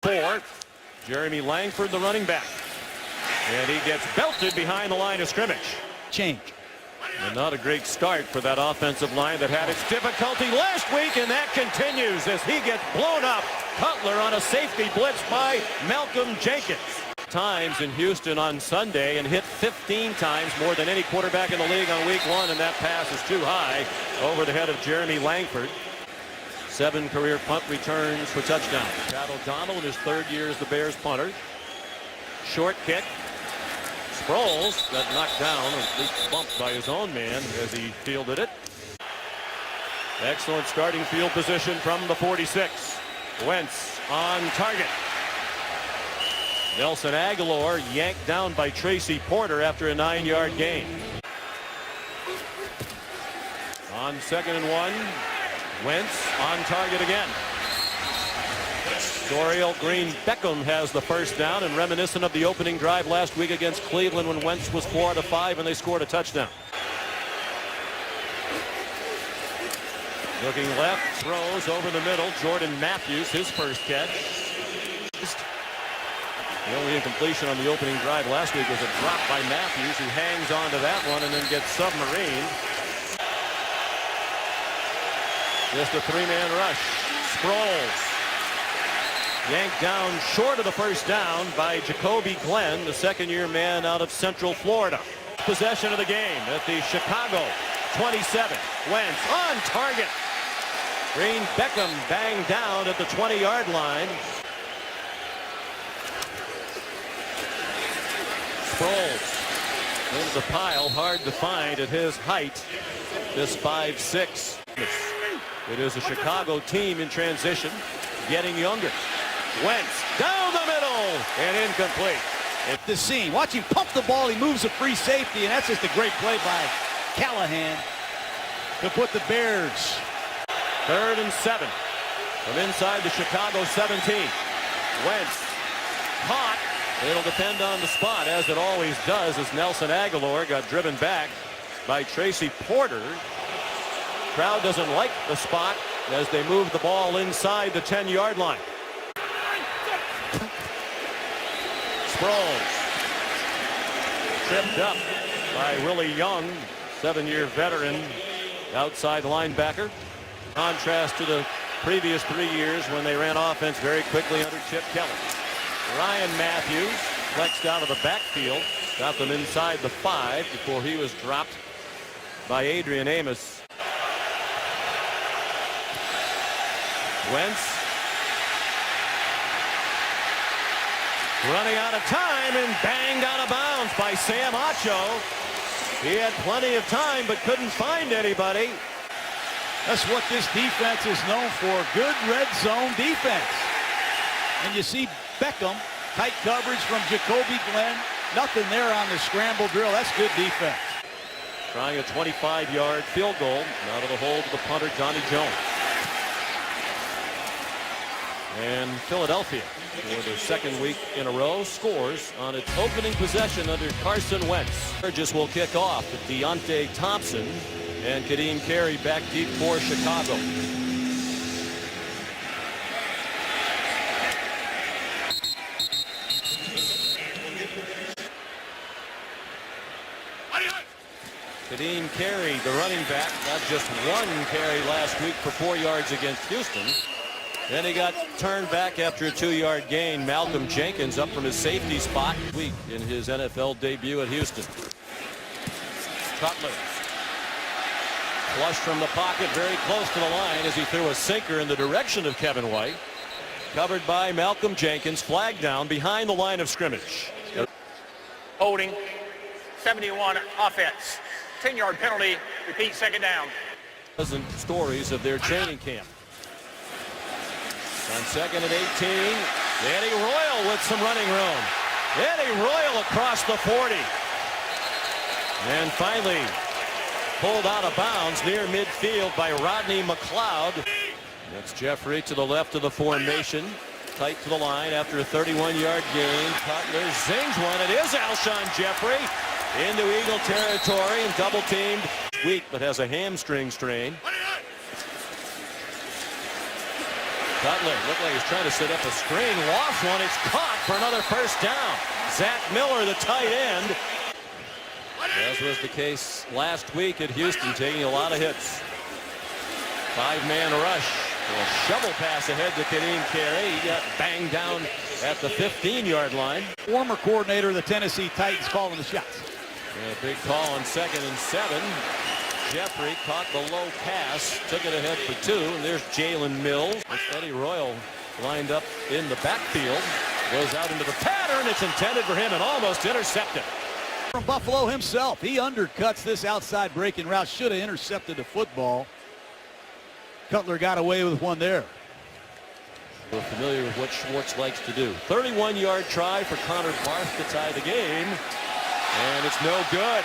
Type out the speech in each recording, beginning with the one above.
4. Jeremy Langford, the running back. And he gets belted behind the line of scrimmage. Change. And not a great start for that offensive line that had its difficulty last week, and that continues as he gets blown up. Cutler on a safety blitz by Malcolm Jenkins. Times in Houston on Sunday and hit 15 times, more than any quarterback in the league on week 1, and that pass is too high over the head of Jeremy Langford. 7 career punt returns for touchdown. Chad O'Donnell in his 3rd year as the Bears punter. Short kick. Sproles got knocked down, at least bumped by his own man as he fielded it. Excellent starting field position from the 46. Wentz on target. Nelson Agholor yanked down by Tracy Porter after a 9-yard gain. On 2nd and 1, Wentz on target again. Dorial Green-Beckham has the first down, and reminiscent of the opening drive last week against Cleveland when Wentz was 4 out of 5 and they scored a touchdown. Looking left, throws over the middle. Jordan Matthews, his first catch. The only incompletion on the opening drive last week was a drop by Matthews, who hangs on to that one and then gets submarined. Just a 3-man rush. Sproles yanked down short of the first down by Jacoby Glenn, the 2nd-year man out of Central Florida. Possession of the game at the Chicago 27. Wentz on target. Green-Beckham banged down at the 20-yard line. Sproles into the pile, hard to find at his height, this 5'6". It is a Chicago team in transition, getting younger. Wentz down the middle and incomplete. At the seam, watch him pump the ball. He moves a free safety, and that's just a great play by Callahan to put the Bears. 3rd and 7 from inside the Chicago 17. Wentz caught. It'll depend on the spot, as it always does, as Nelson Agholor got driven back by Tracy Porter. Crowd doesn't like the spot as they move the ball inside the 10-yard line. Sproles tripped up by Willie Young, 7-year veteran outside linebacker. Contrast to the previous 3 years when they ran offense very quickly under Chip Kelly. Ryan Matthews flexed out of the backfield, got them inside the 5 before he was dropped by Adrian Amos. Wentz running out of time and banged out of bounds by Sam Acho. He had plenty of time but couldn't find anybody. That's what this defense is known for, good red zone defense. And you see Beckham, tight coverage from Jacoby Glenn. Nothing there on the scramble drill. That's good defense. Trying a 25-yard field goal out of the hole to the punter, Johnny Jones. And Philadelphia, for the 2nd week in a row, scores on its opening possession under Carson Wentz. Burgess will kick off with Deontay Thompson and Kadeem Carey back deep for Chicago. Kadeem Carey, the running back, got just 1 carry last week for 4 yards against Houston. Then he got turned back after a 2-yard gain. Malcolm Jenkins up from his safety spot week in his NFL debut at Houston. Cutler flushed from the pocket very close to the line as he threw a sinker in the direction of Kevin White. Covered by Malcolm Jenkins, flag down behind the line of scrimmage. Holding, 71 offense. 10-yard penalty, repeat, 2nd down. Pleasant stories of their training camp. On 2nd and 18, Eddie Royal with some running room. Eddie Royal across the 40. And finally pulled out of bounds near midfield by Rodney McLeod. That's Jeffrey to the left of the formation. Tight to the line after a 31-yard gain. Cutler zings one. It is Alshon Jeffrey into Eagle territory and double teamed. Weak, but has a hamstring strain. Cutler looked like he's trying to set up a screen. Lost one. It's caught for another first down. Zach Miller, the tight end. As was the case last week at Houston, taking a lot of hits. 5-man rush. A shovel pass ahead to Kadeem Carey. He got banged down at the 15-yard line. Former coordinator of the Tennessee Titans calling the shots. And a big call on 2nd and 7. Jeffrey caught the low pass, took it ahead for 2, and there's Jalen Mills. Eddie Royal lined up in the backfield. Goes out into the pattern. It's intended for him and almost intercepted. From Buffalo himself, he undercuts this outside breaking route. Should have intercepted the football. Cutler got away with one there. We're familiar with what Schwartz likes to do. 31-yard try for Connor Barth to tie the game. And it's no good.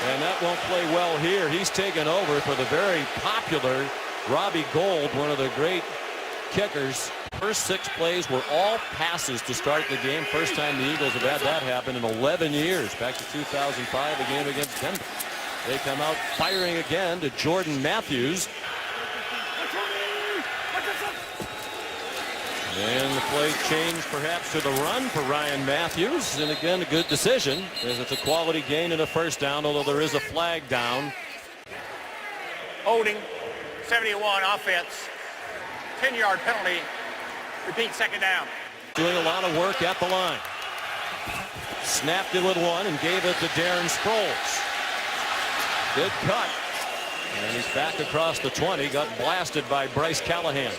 And that won't play well here. He's taken over for the very popular Robbie Gould, one of the great kickers. First 6 plays were all passes to start the game. First time the Eagles have had that happen in 11 years. Back to 2005, a game against Denver. They come out firing again to Jordan Matthews. And the play changed perhaps to the run for Ryan Matthews. And again, a good decision, as it's a quality gain and a first down, although there is a flag down. Holding, 71 offense, 10-yard penalty. Repeat, 2nd down. Doing a lot of work at the line. Snapped it with one and gave it to Darren Sproles. Good cut. And he's back across the 20. Got blasted by Bryce Callahan.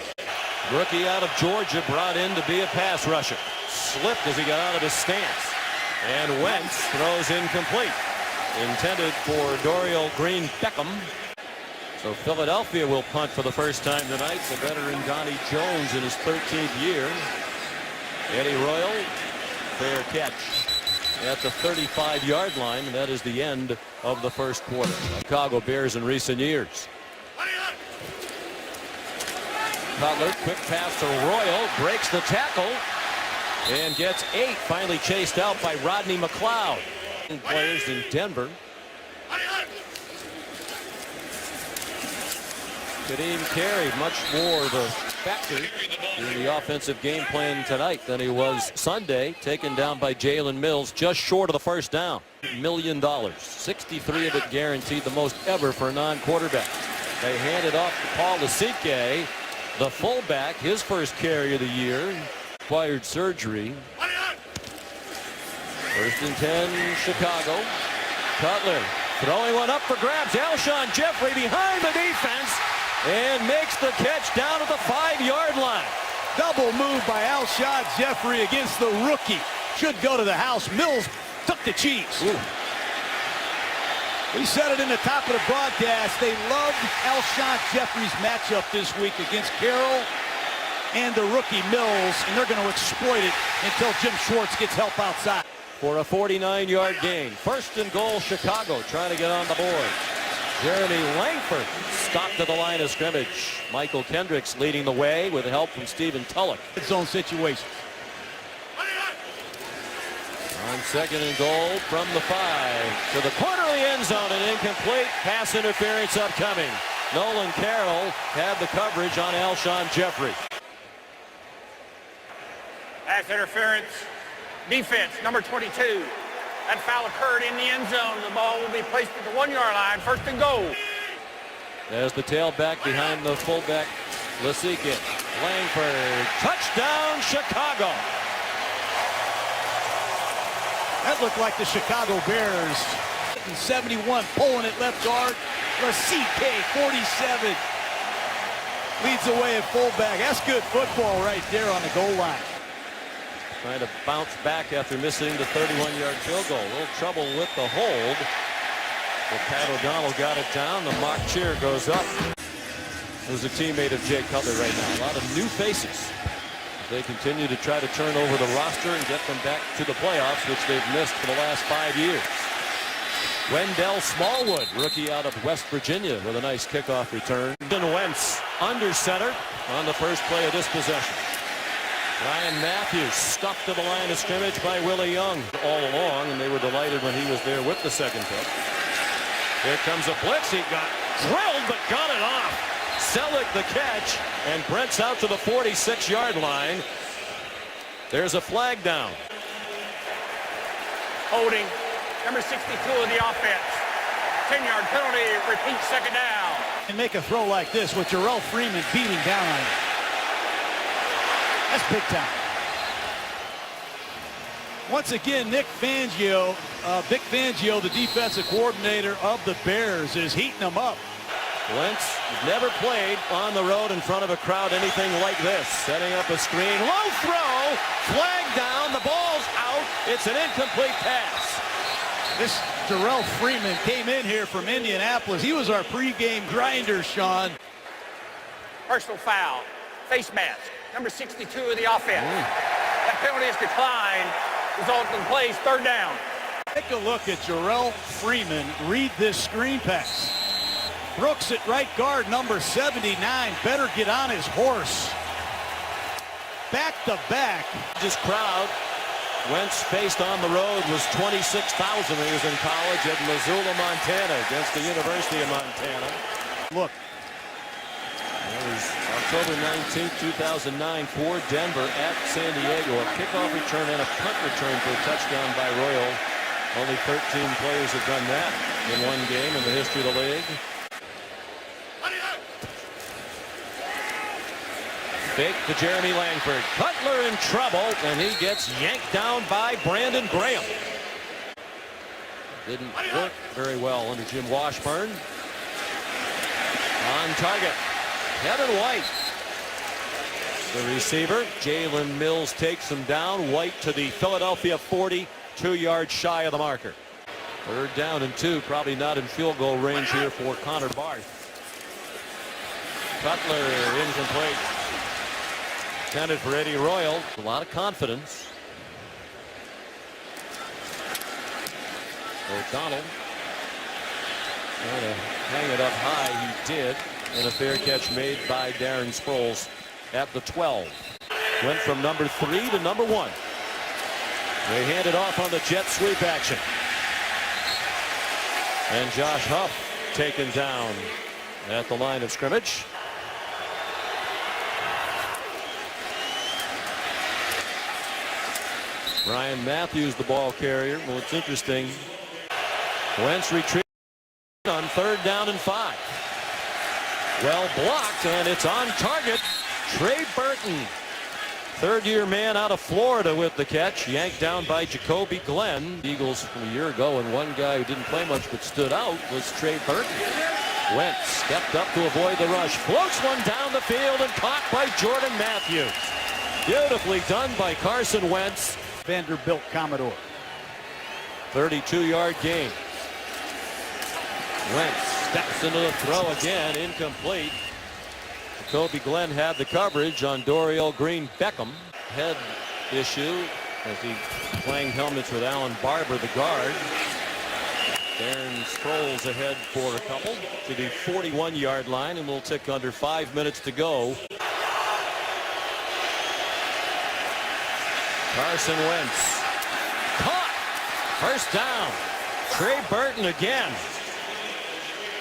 Rookie out of Georgia, brought in to be a pass rusher. Slipped as he got out of his stance. And Wentz throws incomplete. Intended for Dorial Green Beckham. So Philadelphia will punt for the first time tonight. The veteran Donnie Jones in his 13th year. Eddie Royal, fair catch at the 35-yard line. And that is the end of the first quarter. Chicago Bears in recent years. Cutler, quick pass to Royal, breaks the tackle and gets 8. Finally chased out by Rodney McLeod. Players in Denver. Kadeem Carey, much more the factor in the offensive game plan tonight than he was Sunday. Taken down by Jalen Mills, just short of the first down. $1 million, 63 of it guaranteed, the most ever for a non-quarterback. They hand it off to Paul Lasike. The fullback, his first carry of the year, required surgery. 1st and 10, Chicago. Cutler throwing one up for grabs. Alshon Jeffrey behind the defense and makes the catch down at the 5-yard line. Double move by Alshon Jeffrey against the rookie. Should go to the house. Mills took the cheese. Ooh. We said it in the top of the broadcast. They loved Alshon Jeffrey's matchup this week against Carroll and the rookie Mills, and they're going to exploit it until Jim Schwartz gets help outside. For a 49-yard gain. 1st and goal, Chicago trying to get on the board. Jeremy Langford stopped at the line of scrimmage. Michael Kendricks leading the way with help from Stephen Tulloch. Zone situation. On 2nd and goal from the 5 to the corner of the end zone, and incomplete. Pass interference upcoming. Nolan Carroll had the coverage on Alshon Jeffrey. Pass interference. Defense, number 22. That foul occurred in the end zone. The ball will be placed at the 1-yard line. 1st and goal. There's the tailback behind the fullback, Lasike. Langford, touchdown, Chicago. That looked like the Chicago Bears. 71, pulling it left guard. Lasike, 47. Leads away at fullback. That's good football right there on the goal line. Trying to bounce back after missing the 31-yard field goal. A little trouble with the hold. But Pat O'Donnell got it down. The mock cheer goes up. Who's a teammate of Jay Cutler right now. A lot of new faces. They continue to try to turn over the roster and get them back to the playoffs, which they've missed for the last 5 years. Wendell Smallwood, rookie out of West Virginia, with a nice kickoff return. Wentz under center on the first play of this possession. Ryan Matthews stuffed to the line of scrimmage by Willie Young all along, and they were delighted when he was there with the second pick. Here comes a blitz. He got drilled, but got it off. Selleck the catch, and Brent's out to the 46-yard line. There's a flag down. Holding. Number 62 of the offense. 10-yard penalty. Repeat, second down. And make a throw like this with Jarrell Freeman beating down on him. That's big time. Once again, Vic Fangio, the defensive coordinator of the Bears, is heating them up. Wentz never played on the road in front of a crowd anything like this. Setting up a screen. Low throw. Flag down. The ball's out. It's an incomplete pass. This Jarrell Freeman came in here from Indianapolis. He was our pregame grinder, Sean. Personal foul. Face mask. Number 62 of the offense. That penalty is declined. Resulting plays third down. Take a look at Jarrell Freeman read this screen pass. Brooks at right guard, number 79, better get on his horse. Back to back. This crowd Wentz faced on the road was 26,000 when he was in college at Missoula, Montana, against the University of Montana. Look. It was October 19, 2009 for Denver at San Diego. A kickoff return and a punt return for a touchdown by Royal. Only 13 players have done that in one game in the history of the league. Fake to Jeremy Langford. Cutler in trouble, and he gets yanked down by Brandon Graham. Didn't work very well under Jim Washburn. On target, Kevin White. The receiver, Jalen Mills, takes him down. White to the Philadelphia 40, 2 yards shy of the marker. Third down and 2, probably not in field goal range here for Connor Barth. Cutler incomplete. Intended for Eddie Royal. A lot of confidence. O'Donnell trying to hang it up high. He did. And a fair catch made by Darren Sproles at the 12. Went from number 3 to number 1. They hand it off on the jet sweep action. And Josh Huff taken down at the line of scrimmage. Ryan Matthews, the ball carrier. Well, it's interesting. Wentz retreat on third down and 5. Well blocked, and it's on target. Trey Burton, third-year man out of Florida with the catch. Yanked down by Jacoby Glenn. Eagles from a year ago, and one guy who didn't play much but stood out was Trey Burton. Wentz stepped up to avoid the rush. Floats one down the field and caught by Jordan Matthews. Beautifully done by Carson Wentz. Vanderbilt Commodore. 32-yard gain. Wentz steps into the throw again, incomplete. Jacoby Glenn had the coverage on Dorial Green Beckham. Head issue as he playing helmets with Alan Barber, the guard. Darren Sproles ahead for a couple to the 41-yard line, and we'll tick under 5 minutes to go. Carson Wentz caught. First down. Trey Burton again.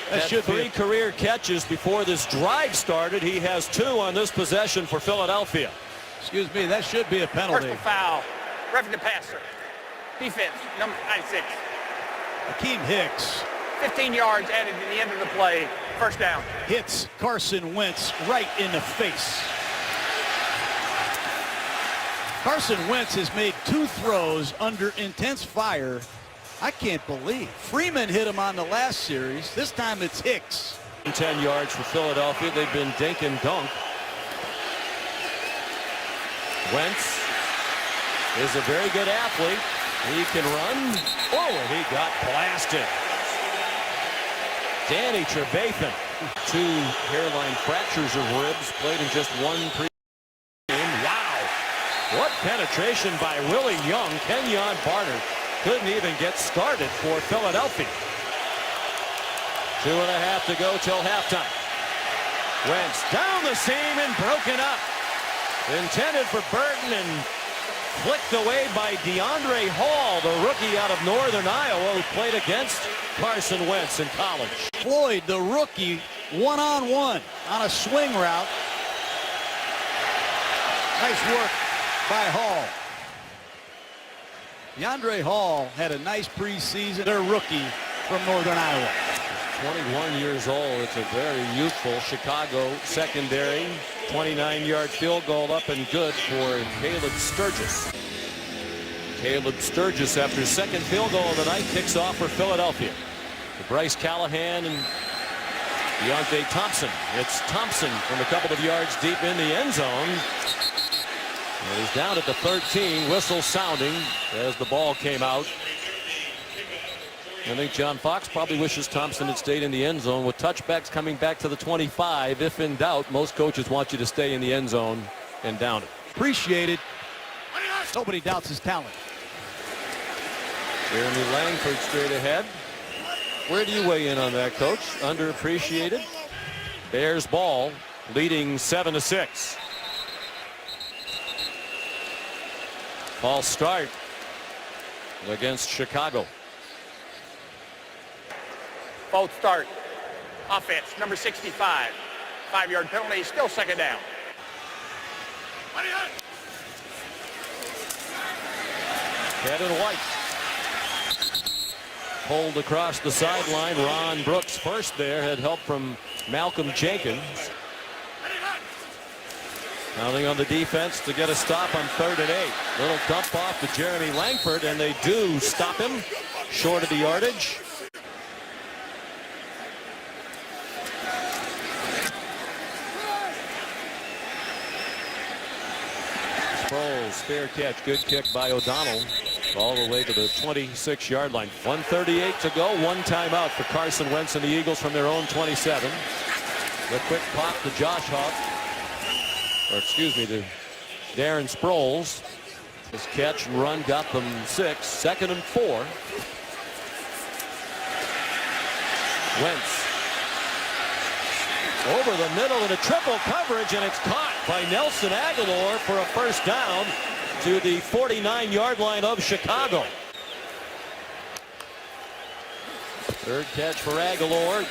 That should be 3 career catches before this drive started. He has 2 on this possession for Philadelphia. Excuse me, that should be a penalty. Personal foul. Roughing the passer. Defense, number 96. Akeem Hicks 15 yards added to the end of the play. First down. hits Carson Wentz right in the face. Carson Wentz has made 2 throws under intense fire. I can't believe. Freeman hit him on the last series. This time it's Hicks. 10 yards for Philadelphia. They've been dink and dunk. Wentz is a very good athlete. He can run. Oh, and he got blasted. Danny Trevathan. 2 hairline fractures of ribs. Played in just 1 pre-game. Wow. What penetration by Willie Young. Kenyon Barner couldn't even get started for Philadelphia. 2.5 to go till halftime. Wentz down the seam and broken up. Intended for Burton and flicked away by DeAndre Hall, the rookie out of Northern Iowa who played against Carson Wentz in college. Floyd, the rookie, one-on-one on a swing route. Nice work by Hall. DeAndre Hall had a nice preseason. Their rookie from Northern Iowa. 21 years old. It's a very youthful Chicago secondary. 29-yard field goal up and good for Caleb Sturgis. Caleb Sturgis, after second field goal of the night, kicks off for Philadelphia. To Bryce Callahan and Deontay Thompson. It's Thompson from a couple of yards deep in the end zone. And he's down at the 13. Whistle sounding as the ball came out. I think John Fox probably wishes Thompson had stayed in the end zone. With touchbacks coming back to the 25, if in doubt, most coaches want you to stay in the end zone and down it. Appreciated. Nobody doubts his talent. Jeremy Langford straight ahead. Where do you weigh in on that, Coach? Underappreciated. Bears ball, leading 7-6. False start against Chicago. False start. Offense, number 65. 5-yard penalty, still second down. Kevin White. Pulled across the sideline. Ron Brooks first there, had help from Malcolm Jenkins. Counting on the defense to get a stop on 3rd and 8. Little dump off to Jeremy Langford, and they do stop him short of the yardage. Sproles, fair catch, good kick by O'Donnell. All the way to the 26-yard line. 1:38 to go. One timeout for Carson Wentz and the Eagles from their own 27. The quick pop to Josh Huff. Or excuse me, to Darren Sproles. His catch and run got them 6. 2nd and 4. Wentz. Over the middle in a triple coverage, and it's caught by Nelson Agholor for a first down to the 49-yard line of Chicago. Third catch for Agholor.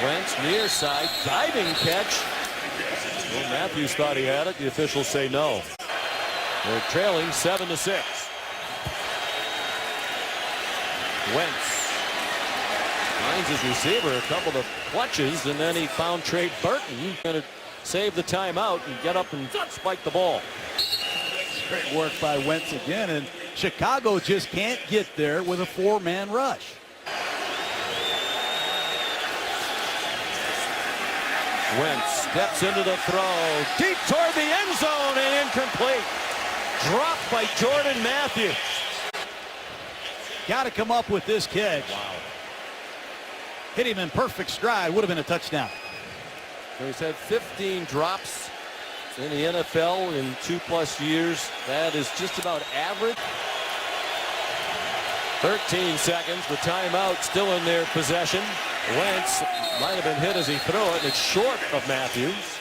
Wentz near side, diving catch. Well, Matthews thought he had it. The officials say no. They're trailing 7-6. Wentz finds his receiver, a couple of clutches, and then he found Trey Burton. Going to save the timeout and get up and spike the ball. Great work by Wentz again, and Chicago just can't get there with a 4-man rush. Wentz steps into the throw, deep toward the end zone, and incomplete. Dropped by Jordan Matthews. Got to come up with this catch. Wow. Hit him in perfect stride. Would have been a touchdown. So he's had 15 drops in the NFL in 2+ years. That is just about average. 13 seconds. The timeout still in their possession. Wentz might have been hit as he threw it. It's short of Matthews.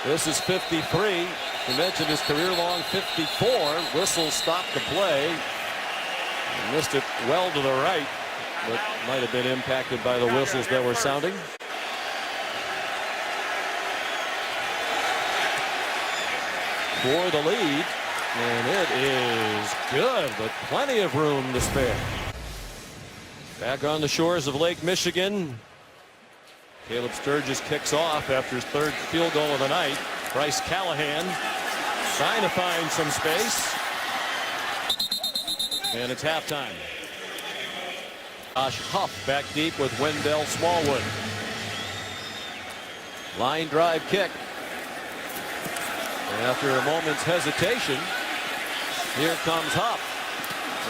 This is 53. He mentioned his career-long 54. Whistle stopped the play. He missed it well to the right, but might have been impacted by the whistles that were sounding. For the lead, and it is good, but plenty of room to spare. Back on the shores of Lake Michigan, Caleb Sturgis kicks off after his 3rd field goal of the night. Bryce Callahan trying to find some space, and it's halftime. Josh Huff back deep with Wendell Smallwood. Line drive kick. And after a moment's hesitation, here comes Huff.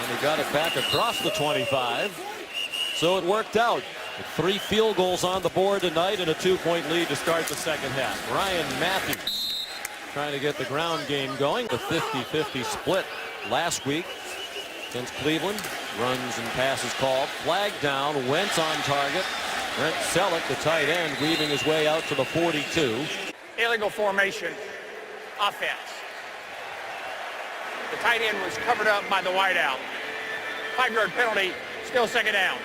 And he got it back across the 25. So it worked out. With 3 field goals on the board tonight and a 2-point lead to start the second half. Ryan Matthews trying to get the ground game going. The 50-50 split last week against Cleveland. Runs and passes called. Flag down. Wentz on target. Brent Selleck, the tight end, weaving his way out to the 42. Illegal formation. Offense. The tight end was covered up by the wideout. 5-yard penalty, still second down.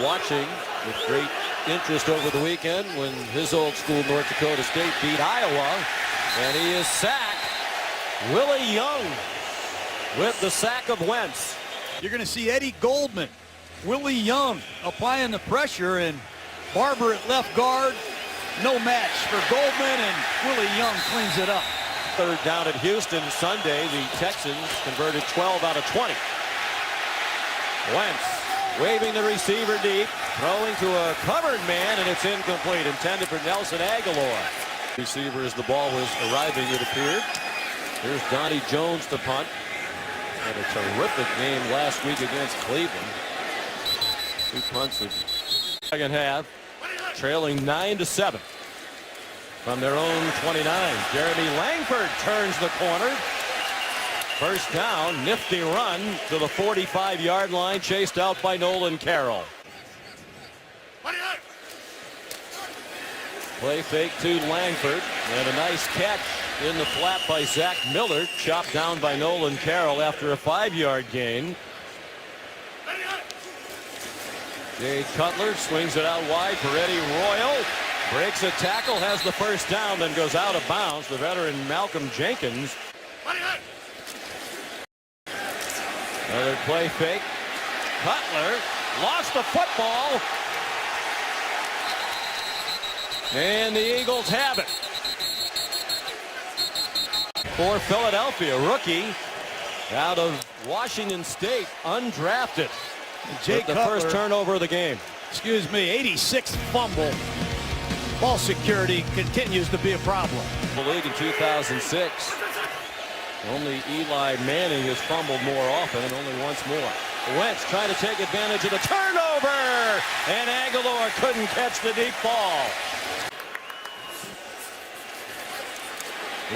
Watching with great interest over the weekend when his old school North Dakota State beat Iowa, and he is sacked. Willie Young with the sack of Wentz. You're going to see Eddie Goldman, Willie Young applying the pressure, and Barber at left guard. No match for Goldman, and Willie Young cleans it up. Third down at Houston Sunday. The Texans converted 12 out of 20. Wentz waving the receiver deep, throwing to a covered man, and it's incomplete. Intended for Nelson Aguilar. Receiver as the ball was arriving, it appeared. Here's Donnie Jones to punt. Had a terrific game last week against Cleveland. 2 punts in second half, trailing 9-7 from their own 29. Jeremy Langford turns the corner. First down, nifty run to the 45-yard line, chased out by Nolan Carroll. Play fake to Langford, and a nice catch in the flat by Zach Miller, chopped down by Nolan Carroll after a 5-yard gain. Jay Cutler swings it out wide for Eddie Royal. Breaks a tackle, has the first down, then goes out of bounds. The veteran Malcolm Jenkins. Another play fake. Cutler lost the football. And the Eagles have it. For Philadelphia, rookie out of Washington State, undrafted. Jay the Cutler, first turnover of the game. 86th fumble. Ball security continues to be a problem. The league in 2006. Only Eli Manning has fumbled more often, and only once more. Wentz trying to take advantage of the turnover, and Aguilar couldn't catch the deep ball.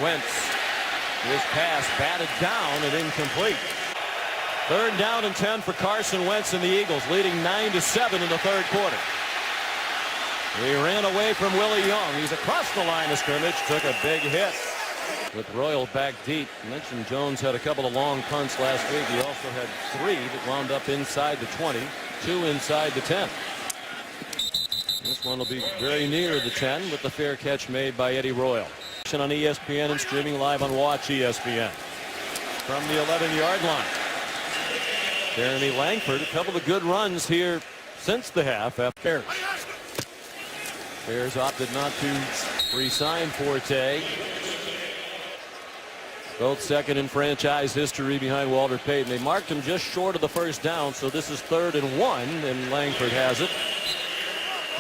Wentz, his pass batted down and incomplete. Third down and 10 for Carson Wentz and the Eagles, leading 9-7 in the third quarter. He ran away from Willie Young. He's across the line of scrimmage, took a big hit. With Royal back deep. I mentioned Jones had a couple of long punts last week. He also had 3 that wound up inside the 20, 2 inside the 10. This one will be very near the 10 with the fair catch made by Eddie Royal. On ESPN and streaming live on Watch ESPN. From the 11-yard line. Jeremy Langford, a couple of good runs here since the half. Bears opted not to re-sign Forte. Both second in franchise history behind Walter Payton. They marked him just short of the first down, so this is 3rd and 1, and Langford has it.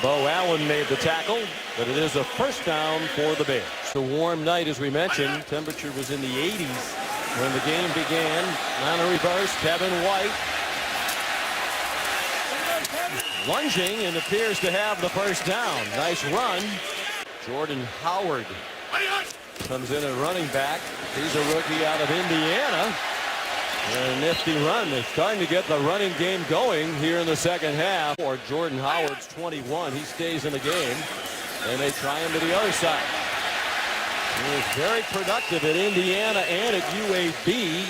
Bo Allen made the tackle, but it is a first down for the Bears. It's a warm night, as we mentioned. Temperature was in the 80s when the game began. On a reverse, Kevin White lunging and appears to have the first down. Nice run. Jordan Howard comes in at running back. He's a rookie out of Indiana. And a nifty run. They're starting to get the running game going here in the second half. Or Jordan Howard's 21. He stays in the game. And they try him to the other side. He was very productive at Indiana and at UAB.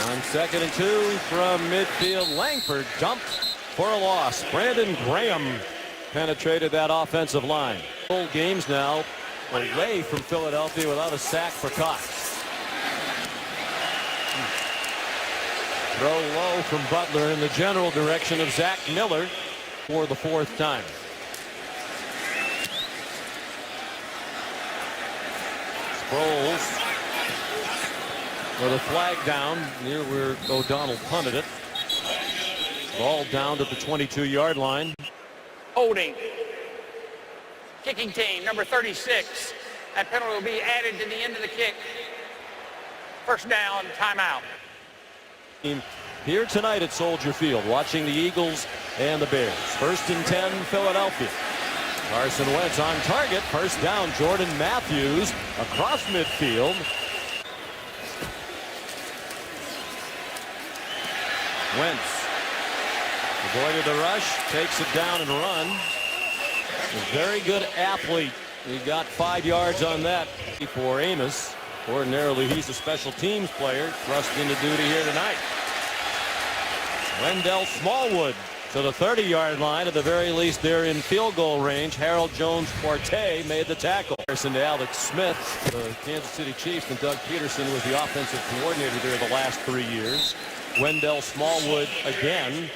On 2nd and 2 from midfield, Langford dumped for a loss. Brandon Graham penetrated that offensive line. Full games now away from Philadelphia without a sack for Cox. Throw low from Butler in the general direction of Zach Miller for the 4th time. Sproles with a flag down near where O'Donnell punted it. Ball down to the 22-yard line. Holding. Kicking team, number 36. That penalty will be added to the end of the kick. First down, timeout. Here tonight at Soldier Field, watching the Eagles and the Bears. 1st and 10, Philadelphia. Carson Wentz on target. First down, Jordan Matthews across midfield. Wentz avoided the rush, takes it down and runs. A very good athlete. He got 5 yards on that for Amos. Ordinarily, he's a special teams player, thrust into duty here tonight. Wendell Smallwood to the 30-yard line. At the very least, they're in field goal range. Harold Jones-Forte made the tackle. To Alex Smith, the Kansas City Chiefs, and Doug Peterson was the offensive coordinator there the last 3 years. Wendell Smallwood again.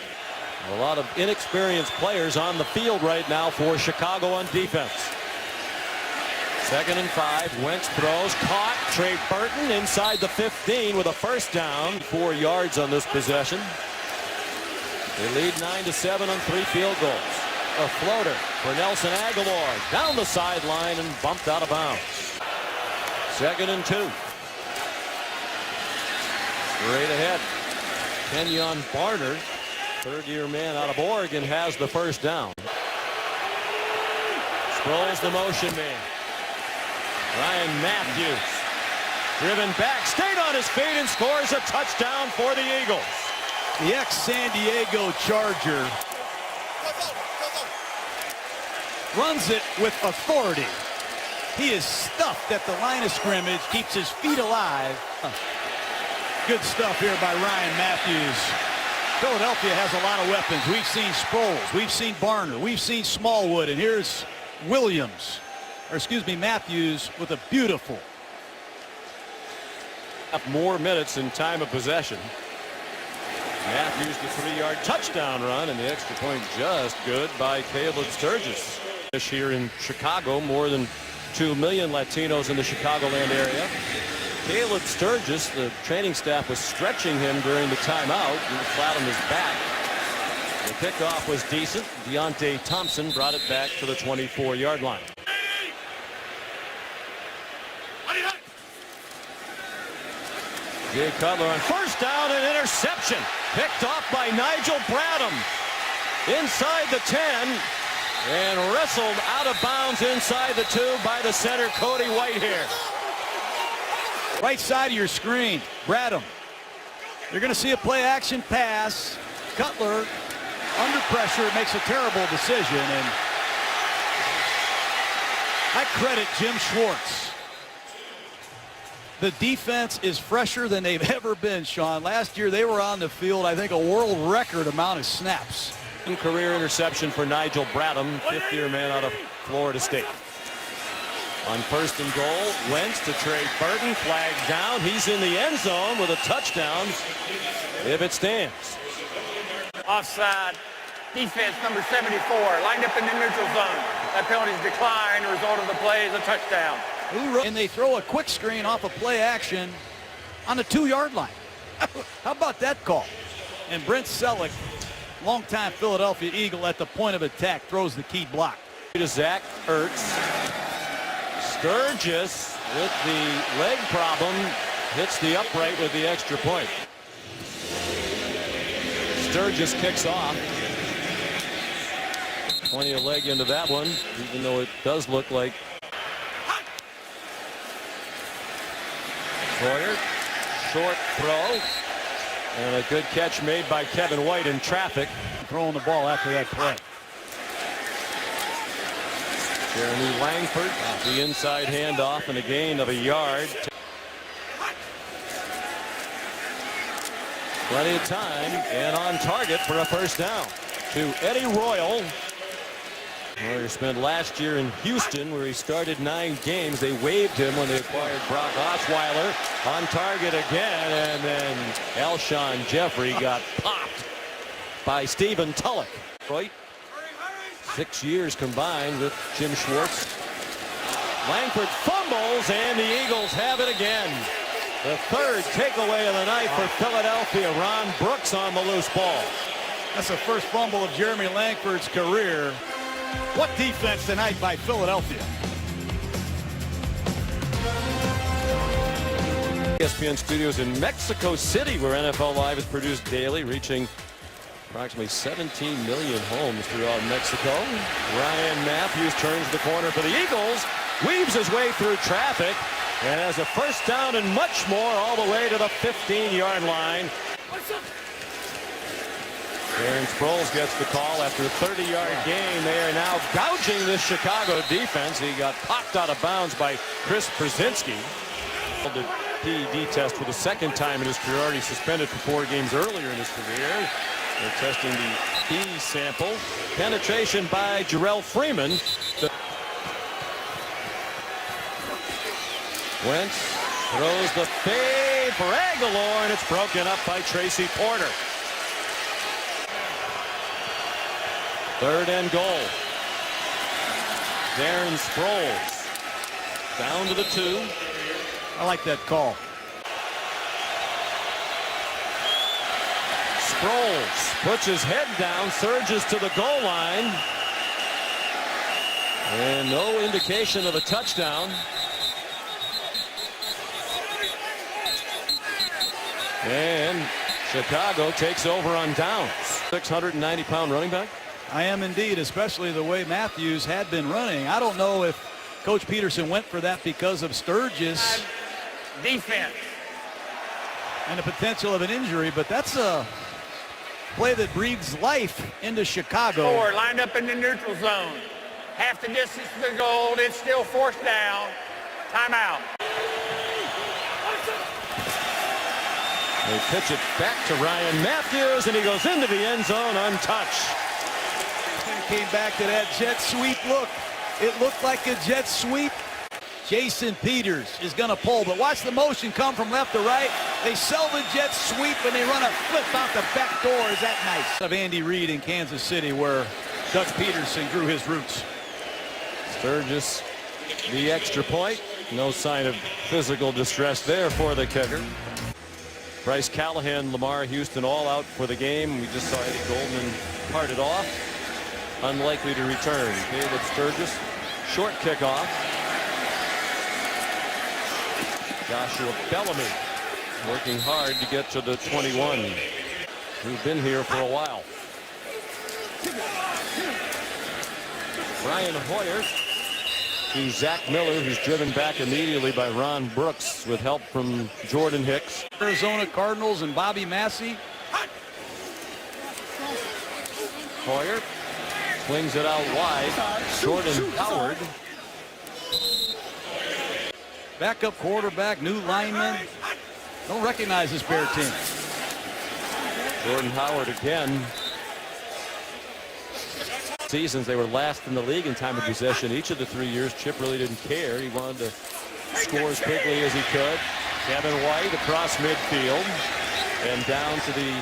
A lot of inexperienced players on the field right now for Chicago on defense. 2nd and 5. Wentz throws, caught. Trey Burton inside the 15 with a first down. 4 yards on this possession. They lead 9-7 on 3 field goals. A floater for Nelson Aguilar down the sideline and bumped out of bounds. 2nd and 2. Straight ahead. Kenyon Barner, third-year man out of Oregon, has the first down. Sproles the motion man. Ryan Matthews driven back, stayed on his feet and scores a touchdown for the Eagles. The ex-San Diego Charger runs it with authority. He is stuffed at the line of scrimmage, keeps his feet alive. Good stuff here by Ryan Matthews. Philadelphia has a lot of weapons. We've seen Sproles, we've seen Barner, we've seen Smallwood, and here's Matthews with a beautiful. Up more minutes in time of possession. Matthews the 3-yard touchdown run, and the extra point just good by Caleb Sturgis. This here in Chicago, more than 2 million Latinos in the Chicagoland area. Caleb Sturgis, the training staff was stretching him during the timeout. He was flat on his back. The kickoff was decent. Deontay Thompson brought it back to the 24-yard line. Jay Cutler on first down, and interception. Picked off by Nigel Bradham. Inside the 10. And wrestled out of bounds inside the 2 by the center, Cody Whitehair. Right side of your screen, Bradham. You're going to see a play action pass. Cutler under pressure makes a terrible decision, and I credit Jim Schwartz. The defense is fresher than they've ever been, Sean. Last year they were on the field, I think, a world record amount of snaps. Career interception for Nigel Bradham, 5th-year man out of Florida State. On 1st and goal, Wentz to Trey Burton, flag down. He's in the end zone with a touchdown if it stands. Offside. Defense number 74 lined up in the neutral zone. That penalty is declined. The result of the play is a touchdown. And they throw a quick screen off of play action on the 2-yard line. How about that call? And Brent Selleck, longtime Philadelphia Eagle, at the point of attack, throws the key block. To Zach Ertz. Sturgis with the leg problem hits the upright with the extra point. Sturgis kicks off. Plenty of leg into that one, even though it does look like Sawyer. Short throw. And a good catch made by Kevin White in traffic. Throwing the ball after that play. Jeremy Langford, the inside handoff and a gain of a yard. Plenty of time and on target for a first down to Eddie Royal. Warriors spent last year in Houston where he started 9 games. They waived him when they acquired Brock Osweiler. On target again, and then Alshon Jeffrey got popped by Stephen Tulloch. Right? 6 years combined with Jim Schwartz. Langford fumbles, and the Eagles have it again. The 3rd takeaway of the night for Philadelphia. Ron Brooks on the loose ball. That's the first fumble of Jeremy Langford's career. What defense tonight by Philadelphia. ESPN studios in Mexico City, where NFL Live is produced daily, reaching approximately 17 million homes throughout Mexico. Ryan Matthews turns the corner for the Eagles, weaves his way through traffic, and has a first down and much more all the way to the 15-yard line. Aaron Sproles gets the call after a 30-yard gain. They are now gouging this Chicago defense. He got popped out of bounds by Chris Brzezinski. The PED test for the 2nd time in his career, already suspended for 4 games earlier in his career. They're testing the B sample. Penetration by Jarrell Freeman. Wentz throws the fade for Aguilar, and it's broken up by Tracy Porter. 3rd and goal. Darren Sproles down to the 2. I like that call. Sproles puts his head down, surges to the goal line, and no indication of a touchdown. And Chicago takes over on downs. 690-pound running back. I am indeed, especially the way Matthews had been running. I don't know if Coach Peterson went for that because of Sturgis Defense. and the potential of an injury, but that's a play that breathes life into Chicago. 4 lined up in the neutral zone. Half the distance to the goal. It's still 4th down. Timeout. They pitch it back to Ryan Matthews, and he goes into the end zone untouched. Came back to that jet sweep look. It looked like a jet sweep. Jason Peters is going to pull, but watch the motion come from left to right. They sell the jet sweep, and they run a flip out the back door. Is that nice? Of Andy Reid in Kansas City, where Doug Peterson grew his roots. Sturgis, the extra point. No sign of physical distress there for the kicker. Bryce Callahan, Lamar Houston all out for the game. We just saw Eddie Goldman parted off. Unlikely to return. Caleb Sturgis, short kickoff. Joshua Bellamy working hard to get to the 21. Who's been here for a while. Brian Hoyer to Zach Miller, who's driven back immediately by Ron Brooks with help from Jordan Hicks. Arizona Cardinals and Bobby Massey. Hoyer swings it out wide. Jordan Howard. Backup quarterback, new lineman. Don't recognize this Bear team. Jordan Howard again. Seasons they were last in the league in time of possession. Each of the 3 years, Chip really didn't care. He wanted to score as quickly as he could. Kevin White across midfield and down to the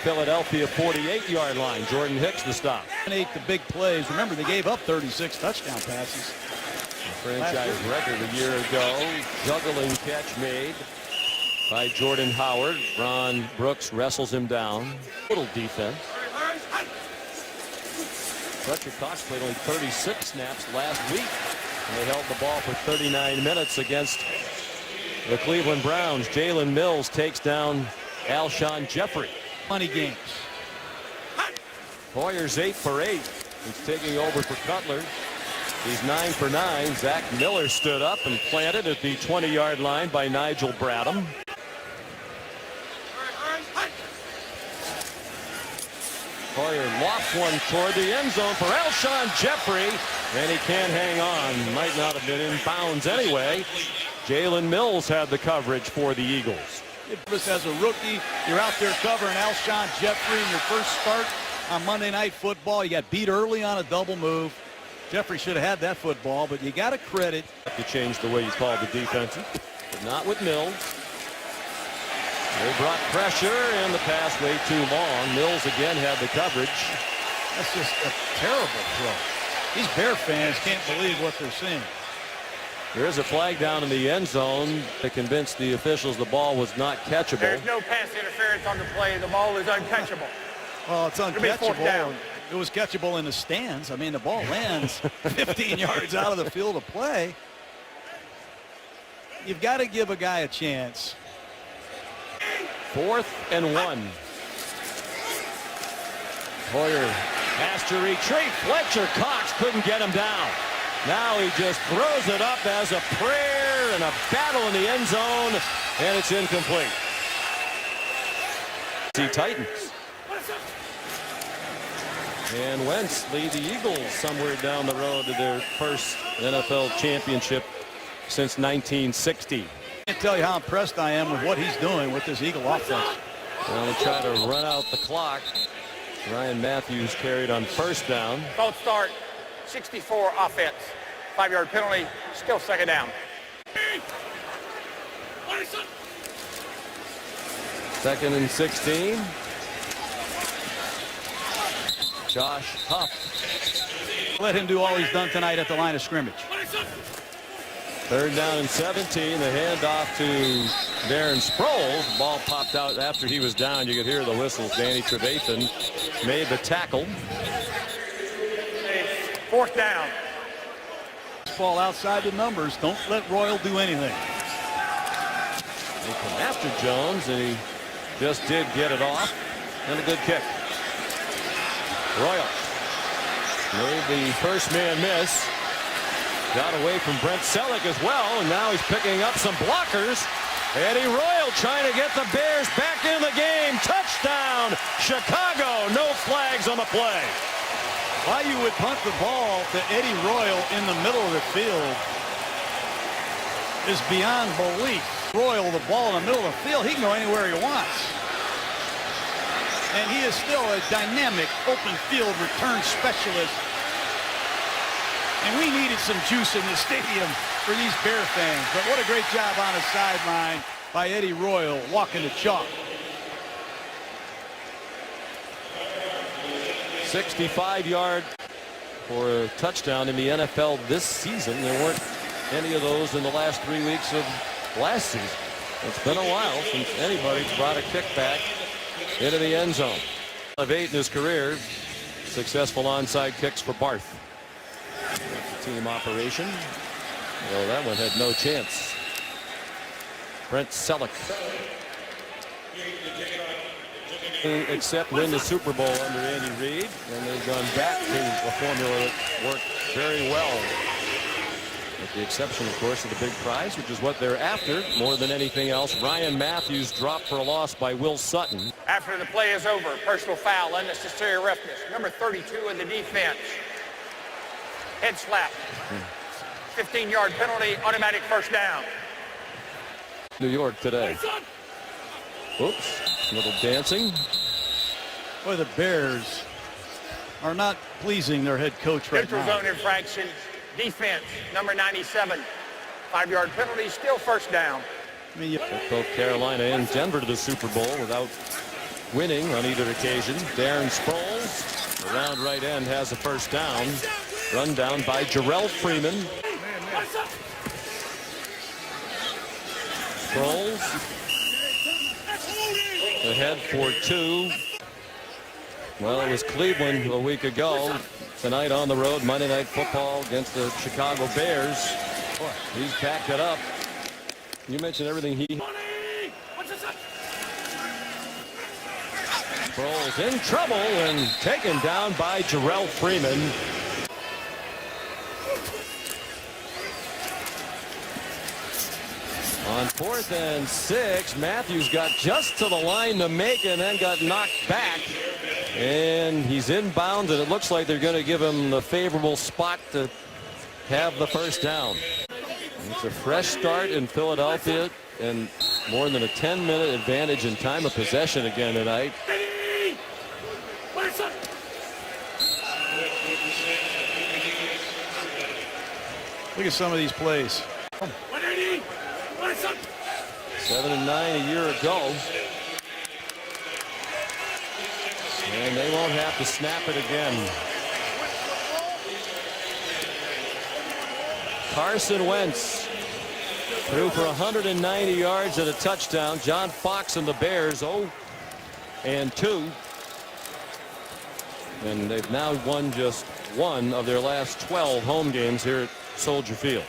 Philadelphia 48-yard line. Jordan Hicks the stop. The big plays. Remember, they gave up 36 touchdown passes. Franchise record a year ago. Juggling catch made by Jordan Howard. Ron Brooks wrestles him down. Little defense. Fletcher Cox played only 36 snaps last week, and they held the ball for 39 minutes against the Cleveland Browns. Jalen Mills takes down Alshon Jeffrey. Money games. Hoyer's 8 for 8. He's taking over for Cutler. He's 9 for 9. Zach Miller stood up and planted at the 20-yard line by Nigel Bradham. Hoyer lofts one toward the end zone for Alshon Jeffrey, and he can't hang on. Might not have been in bounds anyway. Jalen Mills had the coverage for the Eagles. As a rookie, you're out there covering Alshon Jeffrey in your first start on Monday Night Football. You got beat early on a double move. Jeffrey should have had that football, but you got to credit. To change the way you call the defensive, but not with Mills. They brought pressure, and the pass way too long. Mills again had the coverage. That's just a terrible throw. These Bear fans can't believe what they're seeing. There is a flag down in the end zone to convince the officials the ball was not catchable. There's no pass interference on the play. The ball is uncatchable. Well, it's It'll be 4th uncatchable. down. It was catchable in the stands. I mean, the ball lands 15 yards out of the field of play. You've got to give a guy a chance. 4th and 1. Hoyer has to retreat. Fletcher Cox couldn't get him down. Now he just throws it up as a prayer and a battle in the end zone, and it's incomplete. The Titans. And Wentz lead the Eagles somewhere down the road to their first NFL championship since 1960. I can't tell you how impressed I am with what he's doing with this Eagle offense. Well, they try to run out the clock. Ryan Matthews carried on first down. False start, 64 offense. 5-yard penalty, still second down. Second and 16. Josh Huff. Let him do all he's done tonight at the line of scrimmage. Third down and 17. The handoff to Darren Sproles. The ball popped out after he was down. You could hear the whistles. Danny Trevathan made the tackle. Fourth down. Ball outside the numbers. Don't let Royal do anything. They come after Jones, and he just did get it off. And a good kick. Royal made the first man miss. Got away from Brent Selleck as well, and now he's picking up some blockers. Eddie Royal trying to get the Bears back in the game. Touchdown, Chicago. No flags on the play. Why you would punt the ball to Eddie Royal in the middle of the field is beyond belief. Royal, the ball in the middle of the field, he can go anywhere he wants. And he is still a dynamic open field return specialist. And we needed some juice in the stadium for these Bear fans. But what a great job on the sideline by Eddie Royal, walking the chalk. 65-yard for a touchdown in the NFL this season. There weren't any of those in the last 3 weeks of last season. It's been a while since anybody's brought a kickback into the end zone. Of 8 in his career. Successful onside kicks for Barth. Team operation. Well, that one had no chance. Brent Selleck. Except win the Super Bowl under Andy Reid, and they've gone back to a formula that worked very well. With the exception, of course, of the big prize, which is what they're after more than anything else. Ryan Matthews dropped for a loss by Will Sutton. After the play is over, personal foul, unnecessary roughness. Number 32 in the defense. Head slap. 15-yard penalty, automatic first down. New York today. Oops, a little dancing. Boy, the Bears are not pleasing their head coach right Neutral now. zone infraction, defense, number 97. 5-yard penalty, still first down. I mean, Took both Carolina and Denver to the Super Bowl without winning on either occasion. Darren Sproles, around right end, has a first down. Run down by Jarrell Freeman. Sproles ahead for 2. Well, it was Cleveland a week ago. Tonight on the road, Monday Night Football against the Chicago Bears. Boy, he's packed it up. You mentioned everything he... Sproles in trouble and taken down by Jarrell Freeman. On 4th and 6, Matthews got just to the line to make and then got knocked back. And he's inbound, and it looks like they're going to give him the favorable spot to have the first down. It's a fresh start in Philadelphia and more than a 10-minute advantage in time of possession again tonight. look at some of these plays. 7-9 a year ago. And they won't have to snap it again. Carson Wentz threw for 190 yards and a touchdown. John Fox and the Bears 0-2. And they've now won just one of their last 12 home games here at Soldier Field.